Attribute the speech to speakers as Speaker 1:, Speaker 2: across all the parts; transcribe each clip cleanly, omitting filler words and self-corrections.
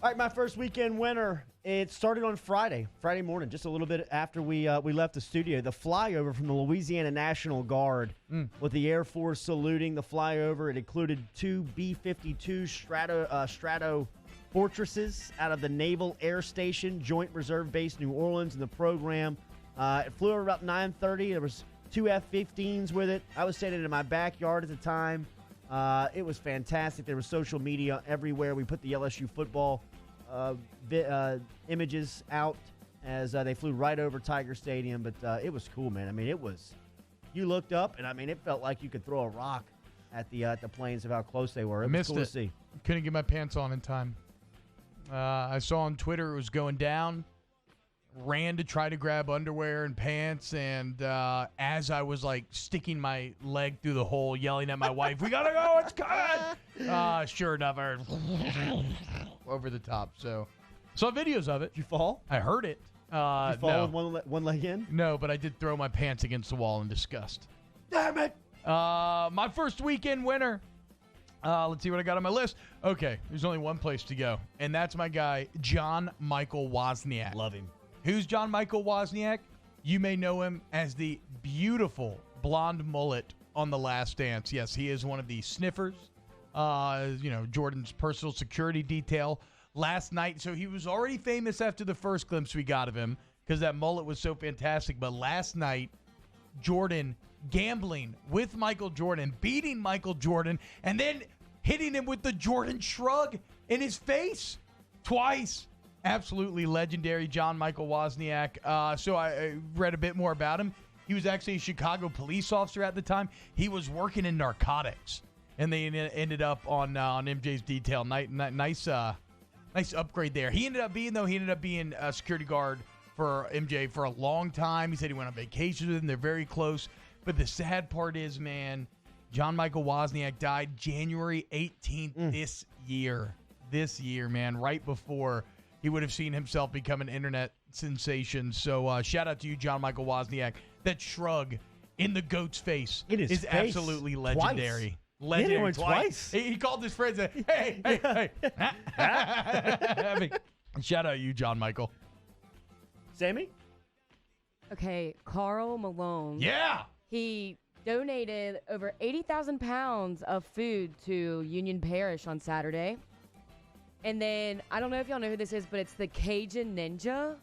Speaker 1: All right, my first weekend winner. It started on Friday morning, just a little bit after we left the studio. The flyover from the Louisiana National Guard with the Air Force saluting the flyover. It included 2 B-52 Strato Fortresses out of the Naval Air Station, Joint Reserve Base, New Orleans, in the program. It flew over about 9:30. There was 2 F-15s with it. I was standing in my backyard at the time. It was fantastic. There was social media everywhere. We put the LSU football images out as they flew right over Tiger Stadium. But it was cool, man. I mean, you looked up, and I mean, it felt like you could throw a rock at the planes of how close they were. It was cool to see.
Speaker 2: Couldn't get my pants on in time. I saw on Twitter it was going down. Ran to try to grab underwear and pants, and as I was like sticking my leg through the hole, yelling at my wife, "We gotta go! It's coming!" Sure enough, I over the top. So, saw videos of it.
Speaker 1: Did you fall?
Speaker 2: I heard it.
Speaker 1: Did you fall with one leg in?
Speaker 2: No, but I did throw my pants against the wall in disgust.
Speaker 1: Damn it!
Speaker 2: My first weekend winner. Let's see what I got on my list. Okay, there's only one place to go, and that's my guy, John Michael Wozniak.
Speaker 1: Love him.
Speaker 2: Who's John Michael Wozniak? You may know him as the beautiful blonde mullet on The Last Dance. Yes, he is one of the sniffers. Jordan's personal security detail last night. So he was already famous after the first glimpse we got of him because that mullet was so fantastic. But last night, Jordan gambling with Michael Jordan, beating Michael Jordan, and then hitting him with the Jordan shrug in his face twice. Absolutely legendary John Michael Wozniak. So I read a bit more about him. He was actually a Chicago police officer at the time. He was working in narcotics, and they ended up on MJ's detail. Nice upgrade there. He ended up being a security guard for MJ for a long time. He said he went on vacation with him. They're very close. But the sad part is, man, John Michael Wozniak died January 18th this year, man, right before he would have seen himself become an internet sensation. So shout out to you, John Michael Wozniak. That shrug in the GOAT's face is absolutely legendary.
Speaker 1: Twice.
Speaker 2: Legendary
Speaker 1: twice.
Speaker 2: He called his friends and said, hey. I mean, shout out you, John Michael.
Speaker 1: Sammy?
Speaker 3: Okay, Carl Malone.
Speaker 2: Yeah.
Speaker 3: He donated over 80,000 pounds of food to Union Parish on Saturday. And then, I don't know if y'all know who this is, but it's the Cajun Ninja.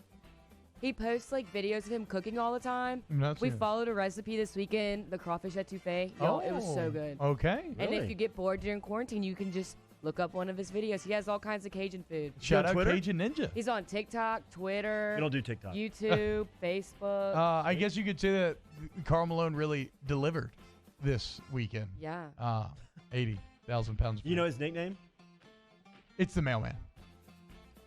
Speaker 3: He posts, videos of him cooking all the time. We followed a recipe this weekend, the crawfish etouffee. Yo, it was so good.
Speaker 2: Okay.
Speaker 3: And
Speaker 1: Really?
Speaker 3: if you get bored during quarantine, you can just look up one of his videos. He has all kinds of Cajun food.
Speaker 2: Shout out
Speaker 1: Twitter?
Speaker 2: Cajun Ninja.
Speaker 3: He's on TikTok, Twitter.
Speaker 1: We don't do TikTok.
Speaker 3: YouTube, Facebook.
Speaker 2: I guess you could say that Karl Malone really delivered this weekend.
Speaker 3: Yeah.
Speaker 2: 80,000 pounds.
Speaker 1: You know his nickname?
Speaker 2: It's the mailman.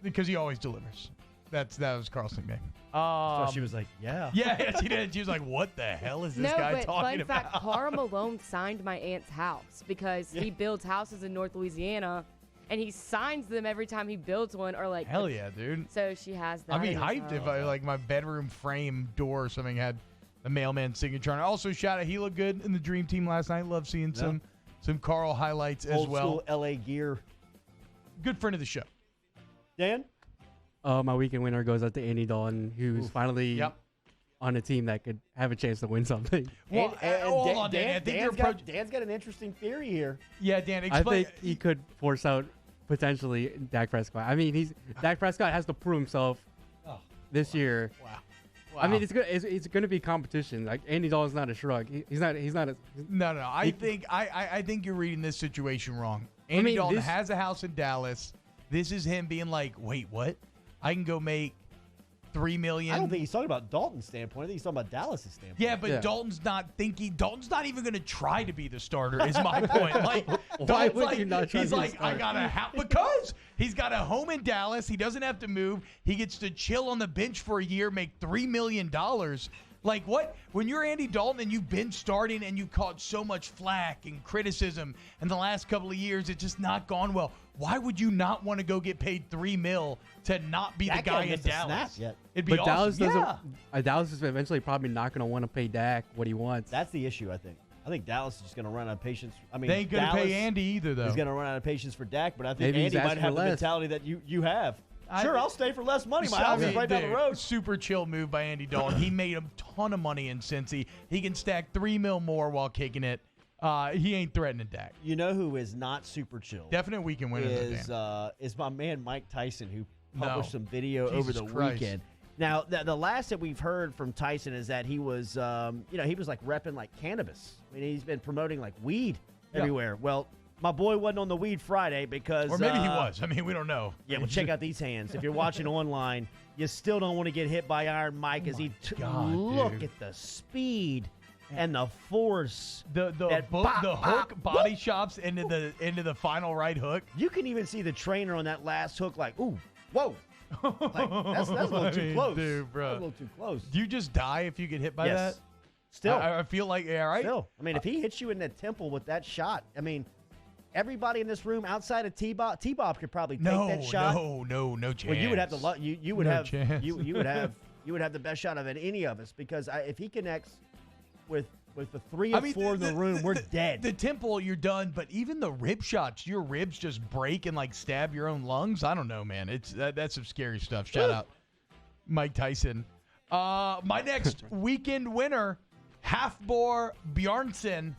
Speaker 2: Because he always delivers. That was Carl's nickname.
Speaker 1: So she was like, yeah.
Speaker 2: Yeah, she did. She was like, what the hell is this guy talking about?
Speaker 3: Fun fact, Carl Malone signed my aunt's house because he builds houses in North Louisiana, and he signs them every time he builds one. Or
Speaker 2: Hell yeah, dude.
Speaker 3: So she has that.
Speaker 2: I'd be hyped if my bedroom frame door or something had the mailman signature on it. Also, shout out, he looked good in the Dream Team last night. Love seeing some Carl highlights as well.
Speaker 1: Old school LA gear.
Speaker 2: Good friend of the show.
Speaker 1: Dan?
Speaker 4: My weekend winner goes out to Andy Dalton, who's finally on a team that could have a chance to win something.
Speaker 2: Well, hold on, Dan.
Speaker 1: Dan's got an interesting theory here.
Speaker 2: Yeah, Dan,
Speaker 4: I
Speaker 2: explain.
Speaker 4: think he could force out potentially Dak Prescott. I mean, Dak Prescott has to prove himself this year.
Speaker 2: Wow.
Speaker 4: I mean, it's going to be competition. Like Andy Dalton's not a shrug. He's not.
Speaker 2: No. I think you're reading this situation wrong. Andy Dalton has a house in Dallas. This is him being like, wait, what? I can go make $3 million.
Speaker 1: I don't think he's talking about Dalton's standpoint. I think he's talking about Dallas' standpoint.
Speaker 2: Yeah, but Dalton's not even going to try to be the starter, is my point. Like,
Speaker 4: why would you not try
Speaker 2: he's
Speaker 4: to be
Speaker 2: like,
Speaker 4: the starter?
Speaker 2: I got a house. Because he's got a home in Dallas. He doesn't have to move. He gets to chill on the bench for a year, make $3 million. Like, what? When you're Andy Dalton and you've been starting and you caught so much flack and criticism in the last couple of years, it's just not gone well. Why would you not want to go get paid $3 million to not be the guy in Dallas? It'd be awesome.
Speaker 4: Dallas is eventually probably not going to want to pay Dak what he wants.
Speaker 1: That's the issue, I think. I think Dallas is just going to run out of patience. I mean,
Speaker 2: They ain't going to
Speaker 1: Dallas
Speaker 2: pay Andy either, though.
Speaker 1: is going to run out of patience for Dak, but I think
Speaker 4: Maybe he's
Speaker 1: Andy might
Speaker 4: asking
Speaker 1: have
Speaker 4: for
Speaker 1: the
Speaker 4: less.
Speaker 1: mentality that you have. Sure, I'll stay for less money. My house is right down the road.
Speaker 2: Super chill move by Andy Dalton. He made a ton of money in Cincy. He can stack $3 million more while kicking it. He ain't threatening Dak.
Speaker 1: You know who is not super chill?
Speaker 2: Definite weekend winner.
Speaker 1: Is my man Mike Tyson, who published some video
Speaker 2: Jesus
Speaker 1: over the
Speaker 2: Christ.
Speaker 1: weekend. Now, the last that we've heard from Tyson is that he was, he was like repping like cannabis. I mean, he's been promoting like weed everywhere. Well, my boy wasn't on the Weed Friday because,
Speaker 2: Or maybe he was. I mean, we don't know.
Speaker 1: Yeah, well, check out these hands. If you're watching online, you still don't want to get hit by Iron Mike as he look
Speaker 2: dude.
Speaker 1: at the speed and the force.
Speaker 2: The hook body chops into the final right hook.
Speaker 1: You can even see the trainer on that last hook, like, ooh, whoa. Like, that's a little too close.
Speaker 2: Dude, bro.
Speaker 1: That's a little too close.
Speaker 2: Do you just die if you get hit by that?
Speaker 1: Still.
Speaker 2: I feel like, yeah, right?
Speaker 1: Still. I mean, if he hits you in the temple with that shot, I mean, everybody in this room outside of T-Bob could probably take that shot.
Speaker 2: No chance.
Speaker 1: Well, you would have to you would
Speaker 2: No
Speaker 1: have
Speaker 2: chance.
Speaker 1: you would have the best shot of any of us because if he connects with the three or four in the room, we're dead.
Speaker 2: The temple, you're done. But even the rib shots, your ribs just break and like stab your own lungs. I don't know, man. That's some scary stuff. Shout out Mike Tyson. My next weekend winner, Thorbjornsen.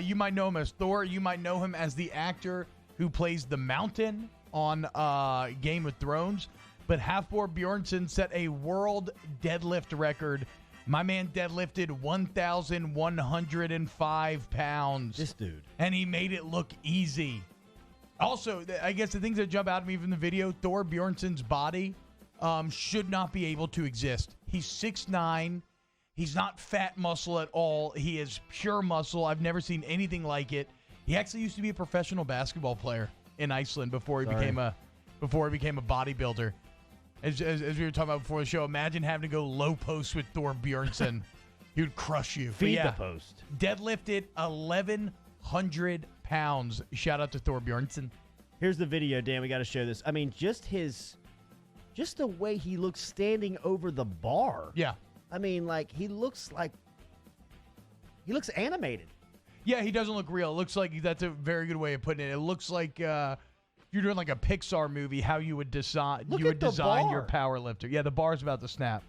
Speaker 2: You might know him as Thor. You might know him as the actor who plays the Mountain on Game of Thrones. But Thorbjornsen set a world deadlift record. My man deadlifted 1,105 pounds.
Speaker 1: This dude.
Speaker 2: And he made it look easy. Also, I guess the things that jump out at me from the video, Thorbjornsen's body should not be able to exist. He's 6'9". He's not fat muscle at all. He is pure muscle. I've never seen anything like it. He actually used to be a professional basketball player in Iceland before he became a bodybuilder. As we were talking about before the show, imagine having to go low post with Thorbjornsen. He would crush you.
Speaker 1: Feed the post.
Speaker 2: Deadlifted 1,100 pounds. Shout out to Thorbjornsen.
Speaker 1: Here's the video, Dan. We got to show this. I mean, just the way he looks standing over the bar.
Speaker 2: Yeah.
Speaker 1: I mean, like he looks animated.
Speaker 2: Yeah, he doesn't look real. It looks like that's a very good way of putting it. It looks like if you're doing like a Pixar movie, how you would design your power lifter. Yeah, the bar's about to snap.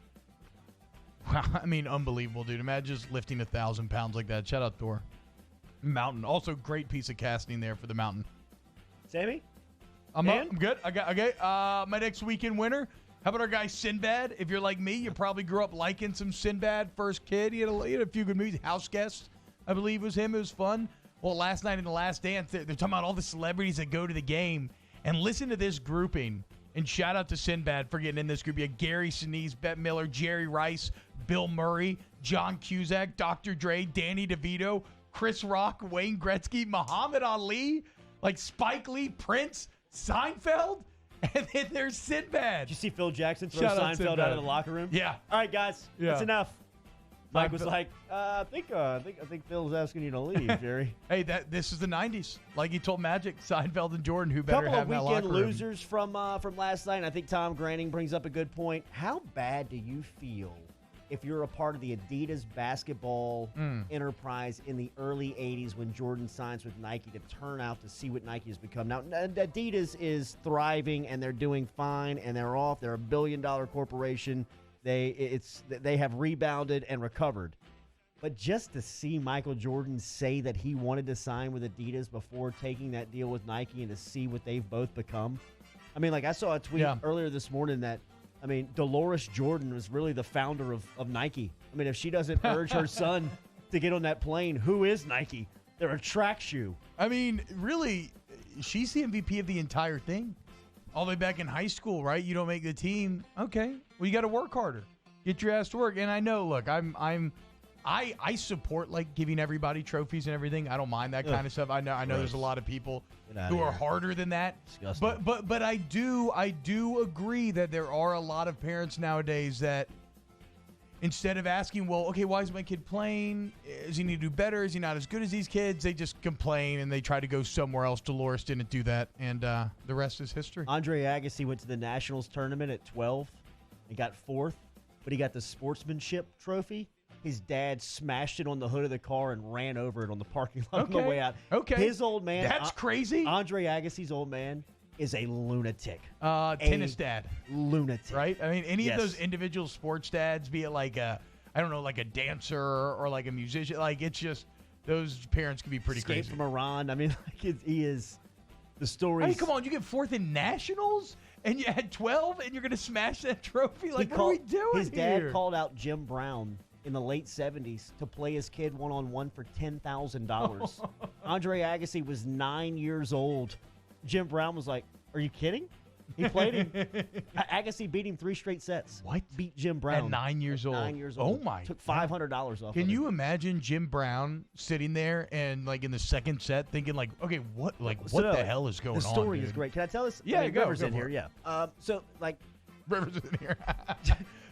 Speaker 2: I mean, unbelievable, dude. Imagine just lifting 1,000 pounds like that. Shout out Thor. Mountain. Also, great piece of casting there for the Mountain.
Speaker 1: Sammy?
Speaker 2: I'm good. Okay. My next weekend winner. How about our guy Sinbad? If you're like me, you probably grew up liking some Sinbad. First kid, he had a few good movies. House Guest, I believe, was him. It was fun. Well, last night in The Last Dance, they're talking about all the celebrities that go to the game. And listen to this grouping. And shout out to Sinbad for getting in this group. You had Gary Sinise, Bette Miller, Jerry Rice, Bill Murray, John Cusack, Dr. Dre, Danny DeVito, Chris Rock, Wayne Gretzky, Muhammad Ali, like Spike Lee, Prince, Seinfeld. And then there's Sinbad.
Speaker 1: Did you see Phil Jackson throw
Speaker 2: Shout out
Speaker 1: Seinfeld
Speaker 2: Sinbad.
Speaker 1: out of the locker room?
Speaker 2: Yeah.
Speaker 1: All right, guys.
Speaker 2: Yeah.
Speaker 1: That's enough. Mike was
Speaker 2: Phil-
Speaker 1: like, I think Phil's asking you to leave, Jerry.
Speaker 2: Hey, this is the 90s. Like he told Magic, Seinfeld and Jordan, who better
Speaker 1: Couple
Speaker 2: have
Speaker 1: of
Speaker 2: that
Speaker 1: weekend
Speaker 2: locker room.
Speaker 1: losers from last night. And I think Tom Granning brings up a good point. How bad do you feel if you're a part of the Adidas basketball enterprise in the early 80s when Jordan signs with Nike to turn out to see what Nike has become? Now, Adidas is thriving and they're doing fine and they're off. They're a billion-dollar corporation. They have rebounded and recovered. But just to see Michael Jordan say that he wanted to sign with Adidas before taking that deal with Nike and to see what they've both become. I mean, like I saw a tweet earlier this morning that, I mean, Dolores Jordan was really the founder of Nike. I mean, if she doesn't urge her son to get on that plane, who is Nike? They're a track shoe.
Speaker 2: I mean, really, she's the MVP of the entire thing. All the way back in high school, right? You don't make the team. Okay. Well, you got to work harder. Get your ass to work. And I know, look, I support like giving everybody trophies and everything. I don't mind that kind of stuff. I know there's a lot of people who are harder than that.
Speaker 1: Disgusting.
Speaker 2: But I do agree that there are a lot of parents nowadays that instead of asking, well, okay, why is my kid playing? Does he need to do better? Is he not as good as these kids? They just complain and they try to go somewhere else. Dolores didn't do that, and the rest is history.
Speaker 1: Andre Agassi went to the Nationals tournament at 12. He got fourth, but he got the sportsmanship trophy. his dad smashed it on the hood of the car and ran over it on the parking lot on the
Speaker 2: Okay.
Speaker 1: way out.
Speaker 2: Okay.
Speaker 1: His old man,
Speaker 2: That's crazy.
Speaker 1: Andre Agassi's old man, is a lunatic.
Speaker 2: Tennis dad,
Speaker 1: Lunatic.
Speaker 2: right? I mean, any
Speaker 1: Yes.
Speaker 2: of those individual sports dads, be it like a, I don't know, like a dancer or like a musician, like it's just those parents can be pretty
Speaker 1: Escaped
Speaker 2: crazy.
Speaker 1: from Iran. I mean, he is. The story.
Speaker 2: I mean, come on, you get fourth in nationals and you had 12 and you're going to smash that trophy? Like, what are we doing
Speaker 1: His dad
Speaker 2: here?
Speaker 1: called out Jim Brown in the late 70s to play his kid one-on-one for $10,000. Andre Agassi was 9 years old. Jim Brown was like, "Are you kidding?" He played him. Agassi beat him 3 straight sets.
Speaker 2: What?
Speaker 1: Beat Jim Brown
Speaker 2: At 9 years old.
Speaker 1: 9 years old.
Speaker 2: Oh my!
Speaker 1: Took
Speaker 2: God.
Speaker 1: $500 off.
Speaker 2: Can
Speaker 1: of
Speaker 2: you
Speaker 1: him.
Speaker 2: imagine Jim Brown sitting there and like in the second set thinking like, okay, what
Speaker 1: So,
Speaker 2: the hell is going on?
Speaker 1: The story is
Speaker 2: dude?
Speaker 1: great. Can I tell this?
Speaker 2: Yeah,
Speaker 1: I mean,
Speaker 2: go
Speaker 1: Rivers in
Speaker 2: for
Speaker 1: here.
Speaker 2: it.
Speaker 1: Yeah. So like.
Speaker 2: Rivers in here.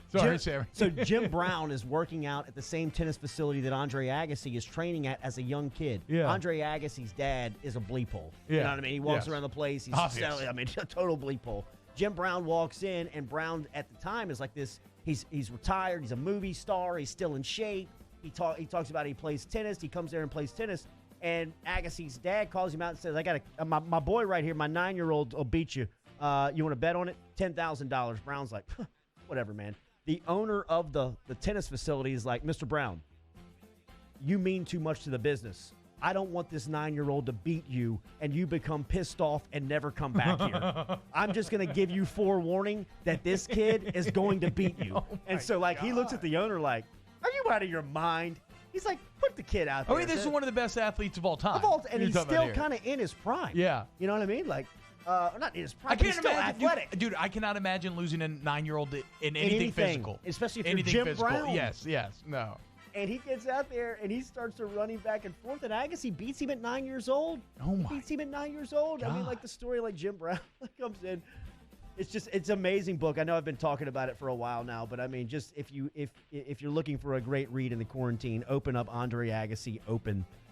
Speaker 2: Sorry, Sam.
Speaker 1: So Jim Brown is working out at the same tennis facility that Andre Agassi is training at as a young kid.
Speaker 2: Yeah.
Speaker 1: Andre Agassi's dad is a bleep hole. You
Speaker 2: Yeah.
Speaker 1: know what I mean? He walks
Speaker 2: Yes.
Speaker 1: around the place. He's
Speaker 2: Obvious.
Speaker 1: selling, I mean, a total bleep hole. Jim Brown walks in, and Brown at the time is like this. He's retired. He's a movie star. He's still in shape. He talks about he plays tennis. He comes there and plays tennis. And Agassi's dad calls him out and says, "I got my boy right here. My 9-year-old will beat you. You want to bet on it? $10,000." Brown's like, whatever, man. The owner of the tennis facility is like, "Mr. Brown, you mean too much to the business. I don't want this 9-year-old to beat you and you become pissed off and never come back here. I'm just going to give you forewarning that this kid is going to beat you." And so, like, he looks at the owner like, "Are you out of your mind?" He's like, "Put the kid out there."
Speaker 2: I mean, this is one of the best athletes of all time.
Speaker 1: And
Speaker 2: You're
Speaker 1: he's
Speaker 2: talking
Speaker 1: still
Speaker 2: about here.
Speaker 1: kind of in his prime.
Speaker 2: Yeah.
Speaker 1: You know what I mean? Like, not in his prime,
Speaker 2: I
Speaker 1: but he's
Speaker 2: can't
Speaker 1: still
Speaker 2: imagine,
Speaker 1: athletic.
Speaker 2: dude. I cannot imagine losing a 9-year-old in anything physical,
Speaker 1: especially if
Speaker 2: anything
Speaker 1: you're Jim
Speaker 2: physical.
Speaker 1: Brown.
Speaker 2: Yes, no.
Speaker 1: And he gets out there and he starts to running back and forth. And Agassi beats him at 9 years old.
Speaker 2: Oh
Speaker 1: He
Speaker 2: my
Speaker 1: beats him at 9 years old. I mean,
Speaker 2: God.
Speaker 1: like the story, like Jim Brown comes in. It's an amazing book. I know I've been talking about it for a while now, but I mean, just if you're looking for a great read in the quarantine, open up Andre Agassi Open.